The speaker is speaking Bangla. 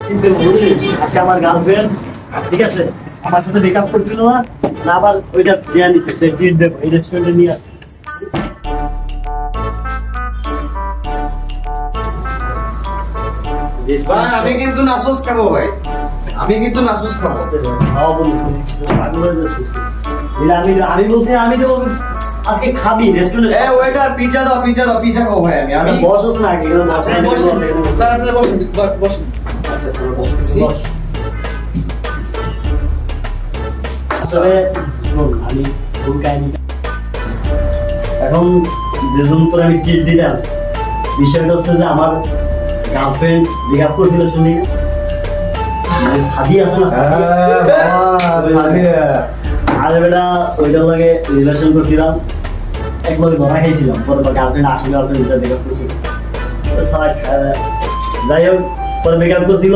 কিন্তু আজকে আমার গার্লফ্রেন্ড ঠিক আছে আমার সাথে ব্রেকআপ করছিল না না আবার ওইটা দেয়া নিচ্ছে সে ট্রিট দেবো এই রেস্টুরেন্টে নিয়ে আসে। ভাই আমি কিন্তু নাসুস খাবো ভাই, আমি কিন্তু নাসুস খাবো। খাওয়া বলছি পাগল হয়ে যাচ্ছিস। এটা আমি বলছি আমি তো আজকে খাবি রেস্টুরেন্টে এ ওয়েটার পিজ্জা দাও, পিজ্জা দাও, পিজ্জা খাবো ভাই আমি। আমি বসস না আগে এখানে বস আপনি বসেন স্যার, আপনি বসেন বসেন। বস। আসলে শোন, আমি ভুল কাহিনী এখন যেজন তোর আমি ট্রিট দিতে আসছি বিষয়টা হচ্ছে যে আমার গার্লফ্রেন্ড ব্রেকআপ করছিল শুনি সাদি আছে না আর বেটা ওইটার লাগে রিলেশন করছিলাম একবারে ধরা খাইছিলাম পরে গার্লফ্রেন্ড আসলে গার্লফ্রেন্ড ব্রেকআপ করছিল যাই হোক পরে ব্রেকআপ করছিল